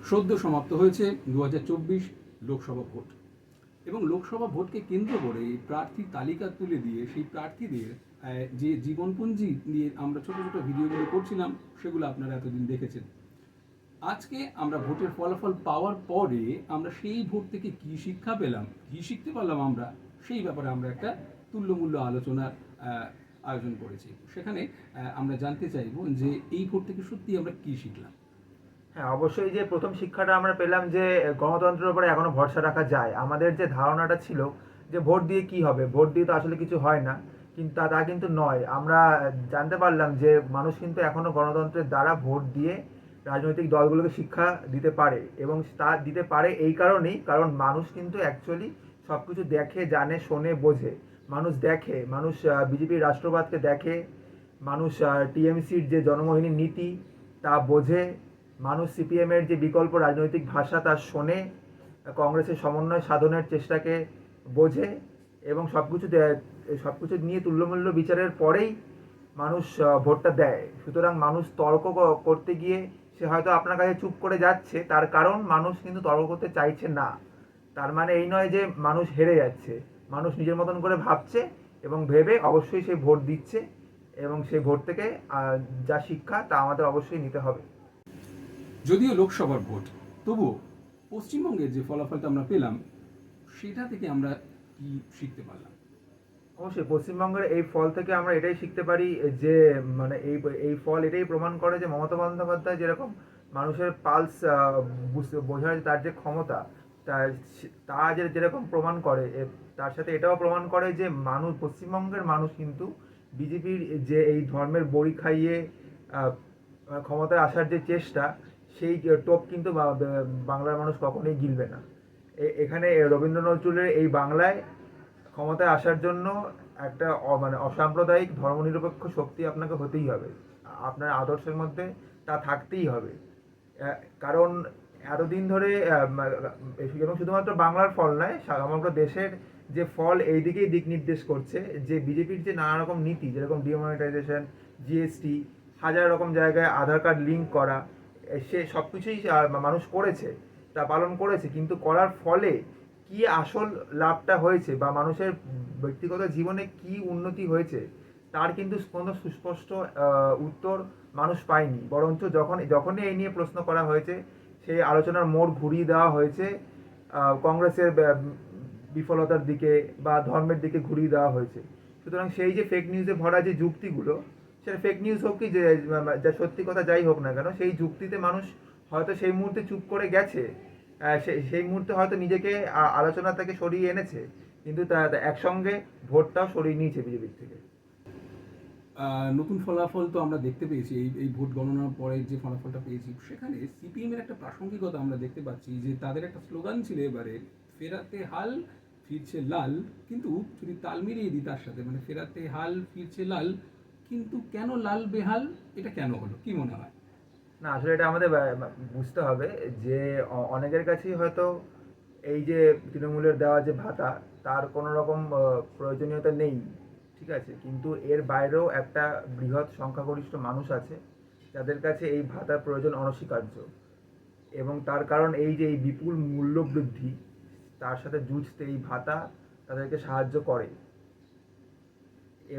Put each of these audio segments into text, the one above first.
সদ্য সমাপ্ত হয়েছে 2024 লোকসভা ভোট এবং লোকসভা ভোটকে কেন্দ্র করে প্রার্থী তালিকা তুলে দিয়ে সেই প্রার্থীদের যে জীবনপঞ্জি নিয়ে আমরা ছোট ছোট ভিডিওগুলো করছিলাম সেগুলো আপনারা এতদিন দেখেছেন। আজকে আমরা ভোটের ফলাফল পাওয়ার পরে আমরা সেই ভোট থেকে কী শিক্ষা পেলাম, কী শিখতে পারলাম আমরা, সেই ব্যাপারে আমরা একটা তুল্যমূল্য আলোচনার আয়োজন করেছি। সেখানে আমরা জানতে চাইব যে এই ভোট থেকে সত্যি আমরা কী শিখলাম। হ্যাঁ, অবশ্যই যে প্রথম শিক্ষাটা আমরা পেলাম যে গণতন্ত্রের উপরে এখনো ভরসা রাখা যায়। আমাদের যে ধারণাটা ছিল যে ভোট দিয়ে কি হবে, ভোট দিয়ে তো আসলে কিছু হয় না, কিন্তু তা কিন্তু নয়। আমরা জানতে পারলাম যে মানুষ কিন্তু এখনো গণতন্ত্রের দ্বারা ভোট দিয়ে রাজনৈতিক দলগুলোকে শিক্ষা দিতে পারে, এবং তা দিতে পারে এই কারণেই কারণ মানুষ কিন্তু অ্যাকচুয়ালি সব কিছু দেখে, জানে, শোনে, বোঝে। মানুষ দেখে, মানুষ বিজেপির রাষ্ট্রবাদকে দেখে, মানুষ টিএমসির যে জনমোহিনী নীতি তা বোঝে, মানুষ সিপিএমের যে বিকল্প রাজনৈতিক ভাষা তা শোনে, কংগ্রেসের সমন্বয় সাধনের চেষ্টাকে বোঝে, এবং সব কিছু নিয়ে তুল্যমূল্য বিচারের পরেই মানুষ ভোটটা দেয়। সুতরাং মানুষ তর্ক করতে গিয়ে সে হয়তো আপনার কাছে চুপ করে যাচ্ছে, তার কারণ মানুষ কিন্তু তর্ক করতে চাইছে না। তার মানে এই নয় যে মানুষ হেরে যাচ্ছে, মানুষ নিজের মতন করে ভাবছে এবং ভেবে অবশ্যই সে ভোট দিচ্ছে, এবং সেই ভোট থেকে যা শিক্ষা তা আমাদের অবশ্যই নিতে হবে। যদিও লোকসভার ভোট, তবুও পশ্চিমবঙ্গের যে ফলাফলটা আমরা পেলাম সেটা থেকে আমরা কি শিখতে পারলাম? অবশ্যই পশ্চিমবঙ্গের এই ফল থেকে আমরা এটাই শিখতে পারি যে মানে এই এই ফল এটাই প্রমাণ করে যে মমতা বন্দ্যোপাধ্যায় যেরকম মানুষের পালস বোঝার তার যে ক্ষমতা, তার তা যেরকম প্রমাণ করে, তার সাথে এটাও প্রমাণ করে যে পশ্চিমবঙ্গের মানুষ কিন্তু বিজেপির যে এই ধর্মের বড়ি খাইয়ে ক্ষমতায় আসার যে চেষ্টা, সেই টোপ কিন্তু বাংলার মানুষ কখনোই গিলবে না। এখানে রবীন্দ্র নজরুলের এই বাংলায় ক্ষমতায় আসার জন্য একটা মানে অসাম্প্রদায়িক ধর্মনিরপেক্ষ শক্তি আপনাকে হতেই হবে, আপনার আদর্শের মধ্যে তা থাকতেই হবে। কারণ এতদিন ধরে এবং শুধুমাত্র বাংলার ফল নয়, সমগ্র দেশের যে ফল এই দিকেই দিক নির্দেশ করছে যে বিজেপির যে নানা রকম নীতি, যেরকম ডিমনিটাইজেশন, জিএসটি, হাজার রকম জায়গায় আধার কার্ড লিঙ্ক করা, সে সব কিছুই মানুষ করেছে, তা পালন করেছে, কিন্তু করার ফলে কি আসল লাভটা হয়েছে বা মানুষের ব্যক্তিগত জীবনে কি উন্নতি হয়েছে তার কিন্তু কোনো সুস্পষ্ট উত্তর মানুষ পায়নি। বরঞ্চ যখনই এই নিয়ে প্রশ্ন করা হয়েছে, সেই আলোচনার মোড় ঘুরিয়ে দেওয়া হয়েছে কংগ্রেসের বিফলতার দিকে বা ধর্মের দিকে ঘুরিয়ে দেওয়া হয়েছে। সুতরাং সেই যে ফেক নিউজে ভরা যে যুক্তিগুলো, সেটা ফেক নিউজ হোক কি যে যা সত্যি কথা যাই হোক না কেন, সেই যুক্তিতে মানুষ হয়তো সেই মুহূর্তে চুপ করে গেছে, সেই মুহূর্তে হয়তো নিজেকে আলোচনা থেকে সরিয়ে এনেছে, কিন্তু একসঙ্গে ভোটটাও সরিয়ে নিয়েছে বিজেপির থেকে। নতুন ফলাফল তো আমরা দেখতে পেয়েছি, এই ভোট গণনার পরে যে ফলাফলটা পেয়েছি সেখানে সিপিএম এর একটা প্রাসঙ্গিকতা আমরা দেখতে পাচ্ছি যে তাদের একটা স্লোগান ছিল এবারে, ফেরাতে হাল ফিরছে লাল, কিন্তু যদি তাল মিলিয়ে দিই তার সাথে, মানে ফেরাতে হাল ফিরছে লাল, কিন্তু কেন লাল বেহাল, এটা কেন হলো, কি মনে হয়? না, আসলে এটা আমাদের বুঝতে হবে যে অনেকের কাছেই হয়তো এই যে তৃণমূলের দেওয়া যে ভাতা, তার কোনো রকম প্রয়োজনীয়তা নেই, ঠিক আছে, কিন্তু এর বাইরেও একটা বৃহৎ সংখ্যাগরিষ্ঠ মানুষ আছে যাদের কাছে এই ভাতার প্রয়োজন অনস্বীকার্য, এবং তার কারণ এই যে এই বিপুল মূল্য বৃদ্ধি, তার সাথে যুঝতে এই ভাতা তাদেরকে সাহায্য করে।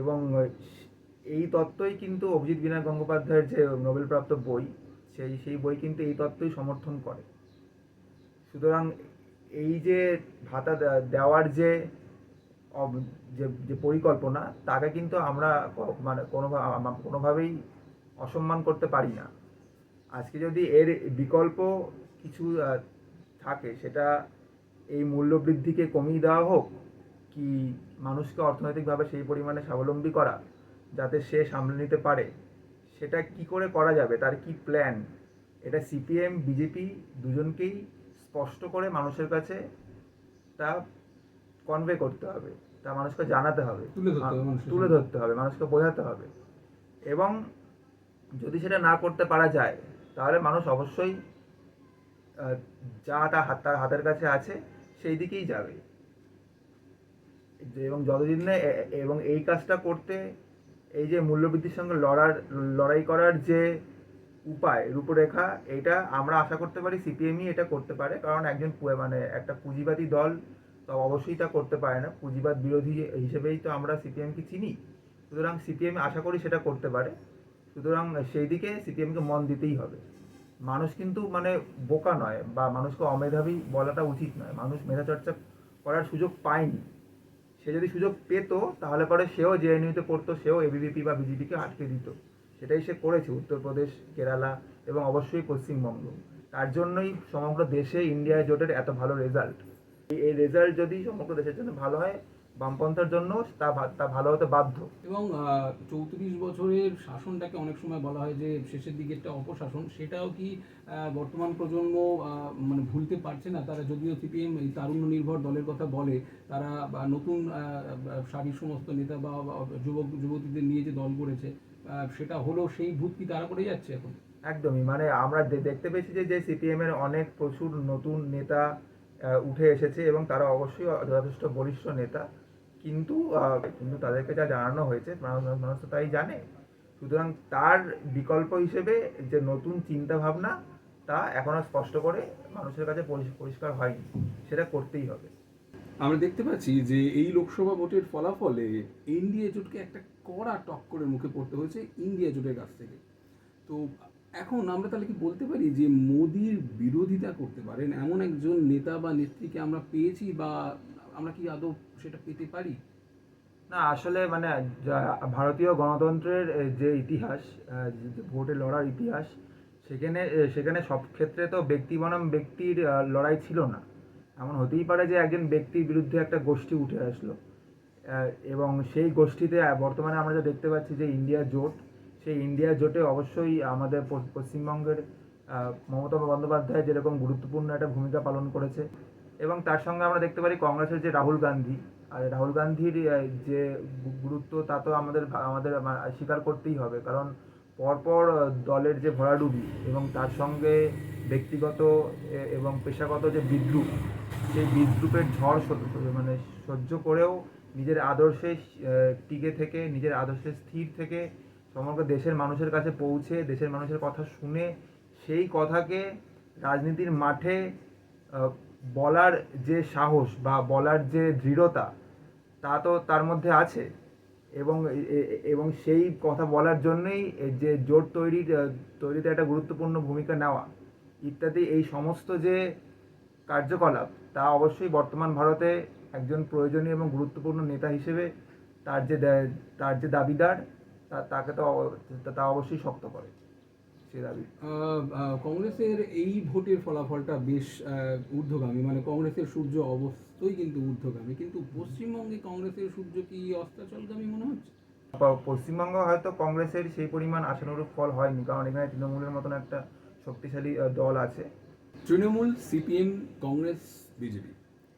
এবং এই তত্ত্বই কিন্তু অভিজিৎ বিনায়ক গঙ্গোপাধ্যায়ের যে নোবেলপ্রাপ্ত বই, সেই বই কিন্তু এই তত্ত্বই সমর্থন করে। সুতরাং এই যে ভাতা দেওয়ার যে যে পরিকল্পনা, তাকে কিন্তু আমরা মানে কোনোভাবেই অসম্মান করতে পারি না। আজকে যদি এর বিকল্প কিছু থাকে, সেটা এই মূল্যবৃদ্ধিকে কমিয়ে দেওয়া হোক, কি মানুষকে অর্থনৈতিকভাবে সেই পরিমাণে স্বাবলম্বী করা যাতে সে সামলে নিতে পারে, সেটা কি করে করা যাবে, তার কি প্ল্যান, এটা সিপিএম বিজেপি দুজনকেই স্পষ্ট করে মানুষের কাছে তা কনভে করতে হবে, তা মানুষকে জানাতে হবে, তুলে ধরতে হবে, মানুষকে বোঝাতে হবে। এবং যদি সেটা না করতে পারা যায়, তাহলে মানুষ অবশ্যই যা তার হাতের কাছে আছে সেই দিকেই যাবে। এবং যতদিন না এবং এই কাজটা করতে, এই যে মূল্যবৃদ্ধির সঙ্গে লড়াই করার যে উপায় রূপরেখা, এটা আমরা আশা করতে পারি সিপিএমই এটা করতে পারে, কারণ একজন মানে একটা পুঁজিবাদী দল তো অবশ্যই তা করতে পারে না, পুঁজিবাদ বিরোধী হিসেবেই তো আমরা সিপিএমকে চিনি। সুতরাং সিপিএম আশা করি সেটা করতে পারে। সুতরাং সেই দিকে সিপিএমকে মন দিতেই হবে। মানুষ কিন্তু মানে বোকা নয়, বা মানুষকে অমেধাবী বলাটা উচিত নয়, মানুষ মেধাচর্চা করার সুযোগ পায়নি। সে যদি সুযোগ পেত তাহলে পরে সেও জেএনইউতে পড়তো, সেও এবিভিপি বা বিজেপিকে আটকে দিত। সেটাই সে করেছে উত্তরপ্রদেশ, কেরালা এবং অবশ্যই পশ্চিমবঙ্গ। তার জন্যই সমগ্র দেশে ইন্ডিয়া জোটের এত ভালো রেজাল্ট। এই রেজাল্ট যদি সমগ্র দেশের জন্য ভালো হয়, বামপন্থার জন্য তা ভালো হতে বাধ্য। এবং 34 বছরের শাসনটাকে অনেক সময় বলা হয় যে শেষের দিকে একটা অপশাসন, সেটাও কি বর্তমান প্রজন্ম মানে ভুলতে পারছে না? তারা যদিও সিপিএম এই তারুণ্য নির্ভর দলের কথা বলে, তারা নতুন সারির সমস্ত নেতা বা যুবক যুবতীদের নিয়ে যে দল করেছে, সেটা হলো সেই ভূত কি তারা করে যাচ্ছে এখন? একদমই, মানে আমরা দেখতে পেয়েছি যে সিপিএম এর অনেক প্রচুর নতুন নেতা উঠে এসেছে এবং তারা অবশ্যই যথেষ্ট বলিষ্ঠ নেতা, কিন্তু কিন্তু তাদেরকে যা জানানো হয়েছে মানুষ তো তাই জানে। সুতরাং তার বিকল্প হিসেবে যে নতুন চিন্তা ভাবনা, তা এখনো স্পষ্ট করে মানুষের কাছে পরিষ্কার হয়নি, সেটা করতেই হবে। আমরা দেখতে পাচ্ছি যে এই লোকসভা ভোটের ফলাফলে এনডিএ জোটকে একটা কড়া টক্করের মুখে পড়তে হয়েছে ইন্ডিয়া জোটের কাছ থেকে। তো এখন আমরা তাহলে কি বলতে পারি যে মোদির বিরোধিতা করতে পারেন এমন একজন নেতা বা নেত্রীকে আমরা পেয়েছি, বা আমরা কি আদৌ সেটা পেতে পারি? না, আসলে মানে ভারতীয় গণতন্ত্রের যে ইতিহাস, যে ভোটে লড়ার ইতিহাস, সেখানে সব ক্ষেত্রে তো ব্যক্তি বনাম ব্যক্তির লড়াই ছিল না। এমন হতেই পারে যে একজন ব্যক্তির বিরুদ্ধে একটা গোষ্ঠী উঠে আসলো, এবং সেই গোষ্ঠীতে বর্তমানে আমরা যা দেখতে পাচ্ছি যে ইন্ডিয়া জোট, সেই ইন্ডিয়া জোটে অবশ্যই আমাদের পশ্চিমবঙ্গের মমতা বন্দ্যোপাধ্যায় যেরকম গুরুত্বপূর্ণ একটা ভূমিকা পালন করেছে, এবং তার সঙ্গে আমরা দেখতে পারি কংগ্রেসের যে রাহুল গান্ধী, আর রাহুল গান্ধীর যে গুরুত্ব, তা তো আমাদের আমাদের স্বীকার করতেই হবে, কারণ পরপর দলের যে ভরাডুবি এবং তার সঙ্গে ব্যক্তিগত এবং পেশাগত যে বিদ্রুপ, সেই বিদ্রুপের ঝড় মানে সহ্য করেও নিজের আদর্শে টিকে থেকে, নিজের আদর্শে স্থির থেকে সমগ্র দেশের মানুষের কাছে পৌঁছে, দেশের মানুষের কথা শুনে সেই কথাকে রাজনীতির মাঠে বলার যে সাহস বা বলার যে দৃঢ়তা, তা তো তার মধ্যে আছে। এবং এবং সেই কথা বলার জন্যই যে জোট তৈরিতে একটা গুরুত্বপূর্ণ ভূমিকা নেওয়া ইত্যাদি, এই সমস্ত যে কার্যকলাপ, তা অবশ্যই বর্তমান ভারতে একজন প্রয়োজনীয় এবং গুরুত্বপূর্ণ নেতা হিসেবে তার যে দাবিদার, তাকে তো তা অবশ্যই শক্ত করে সে দাবি। কংগ্রেসের এই ভোটের ফলাফলটা বেশ ঊর্ধ্বগামী, মানে কংগ্রেসের সূর্য অবশ্যই কিন্তু ঊর্ধ্বগামী, কিন্তু পশ্চিমবঙ্গে কংগ্রেসের সূর্য কি অস্তাচলগামী মনে হচ্ছে? পশ্চিমবঙ্গ হয়তো কংগ্রেসের সেই পরিমাণ আশানুরূপ ফল হয়নি, কারণ এখানে তৃণমূলের মতন একটা শক্তিশালী দল আছে। তৃণমূল, সিপিএম, কংগ্রেস, বিজেপি,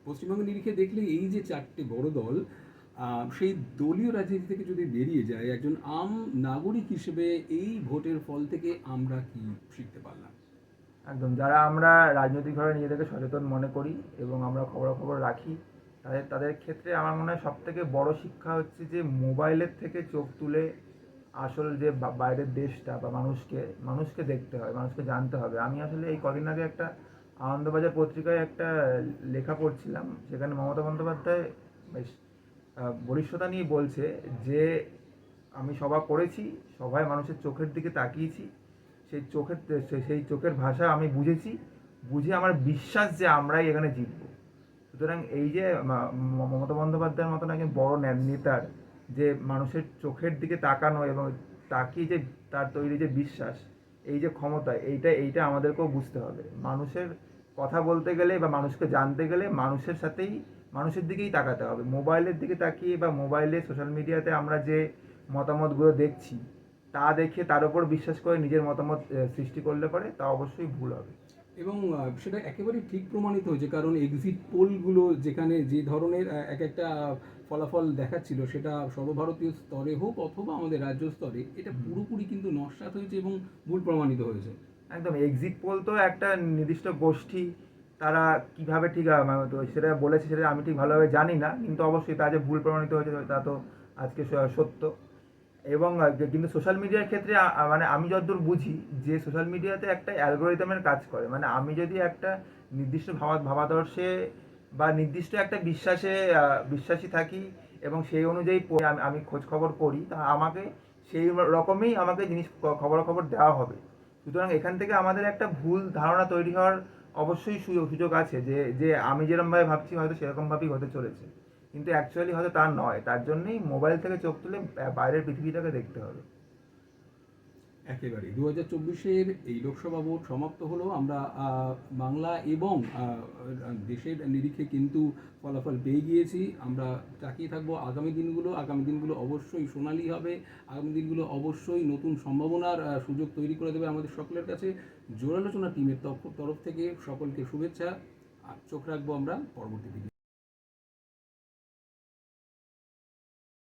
পশ্চিমবঙ্গের নিরিখে দেখলে এই যে চারটে বড় দল, সেই দলীয় রাজনীতি থেকে যদি বেরিয়ে যায়, একজন আম নাগরিক হিসেবে এই ভোটের ফল থেকে আমরা কি শিখতে পারলাম? একদম, যারা আমরা রাজনৈতিকভাবে নিজেদেরকে সচেতন মনে করি এবং আমরা খবরাখবর রাখি, তাদের ক্ষেত্রে আমার মনে হয় সবথেকে বড় শিক্ষা হচ্ছে যে মোবাইলের থেকে চোখ তুলে আসল যে বাইরের দেশটা বা মানুষকে দেখতে হয়, মানুষকে জানতে হবে। আমি আসলে এই কদিন আগে একটা আনন্দবাজার পত্রিকায় একটা লেখা পড়ছিলাম, সেখানে মমতা বন্দ্যোপাধ্যায় বেশ বলিষ্ঠতা নিয়ে বলছে যে আমি সভা করেছি, সভায় মানুষের চোখের দিকে তাকিয়েছি, সেই চোখের ভাষা আমি বুঝে আমার বিশ্বাস যে আমরাই এখানে জিতব। সুতরাং এই যে মমতা বন্দ্যোপাধ্যায়ের মতন একজন বড় নেতার যে মানুষের চোখের দিকে তাকানো এবং তাকিয়ে যে তার তৈরি যে বিশ্বাস, এই যে ক্ষমতা, এইটা আমাদেরকেও বুঝতে হবে। মানুষের কথা বলতে গেলে বা মানুষকে জানতে গেলে মানুষের দিকেই তাকাতে হবে। মোবাইলের দিকে তাকিয়ে বা মোবাইলে সোশ্যাল মিডিয়াতে আমরা যে মতামতগুলো দেখছি, তা দেখে তার উপর বিশ্বাস করে নিজের মতামত সৃষ্টি করলে পরে তা অবশ্যই ভুল হবে। এবং সেটা একেবারেই ঠিক প্রমাণিত হয়েছে, কারণ এক্সিট পোলগুলো যেখানে যে ধরনের এক একটা ফলাফল দেখাচ্ছিল, সেটা সর্বভারতীয় স্তরে হোক অথবা আমাদের রাজ্য স্তরে, এটা পুরোপুরি কিন্তু নস্যাৎ হয়েছে এবং ভুল প্রমাণিত হয়েছে। একদম, এক্সিট পোল তো একটা নির্দিষ্ট গোষ্ঠী, তারা কিভাবে ঠিক তো সেটা বলেছে, সেটা আমি ঠিক ভালোভাবে জানি না, কিন্তু অবশ্যই তা যে ভুল প্রমাণিত হয়েছে তা তো আজকে সত্য। এবং কিন্তু সোশ্যাল মিডিয়ার ক্ষেত্রে মানে আমি যতদূর বুঝি যে সোশ্যাল মিডিয়াতে একটা অ্যালগোরিদমের কাজ করে, মানে আমি যদি একটা নির্দিষ্ট ভাবাদর্শে বা নির্দিষ্ট একটা বিশ্বাসী থাকি এবং সেই অনুযায়ী আমি খোঁজ খবর করি, তা আমাকে সেই রকমই আমাকে খবরাখবর দেওয়া হবে। সুতরাং এখান থেকে আমাদের একটা ভুল ধারণা তৈরি হওয়ার অবশ্যই সুযোগ আছে যে যে আমি যেরকমভাবে ভাবছি হয়তো সেরকমভাবেই হতে চলেছে, কিন্তু অ্যাকচুয়ালি হয়তো তা নয়। তার জন্যই মোবাইল থেকে চোখ তুলে বাইরের পৃথিবীটাকে দেখতে হবে। একেবারে 2024-এর এই লোকসভা ভোট সমাপ্ত হলো। আমরা বাংলা এবং দেশের নিরিখে কিন্তু ফলাফল পেয়ে গিয়েছি। আমরা তাকিয়ে থাকবো আগামী দিনগুলো অবশ্যই সোনালি হবে। আগামী দিনগুলো অবশ্যই নতুন সম্ভাবনার সুযোগ তৈরি করে দেবে আমাদের সকলের কাছে। জোরালোচনা টিমের তরফ থেকে সকলকে শুভেচ্ছা। চোখ রাখবো আমরা পরবর্তী দিনে।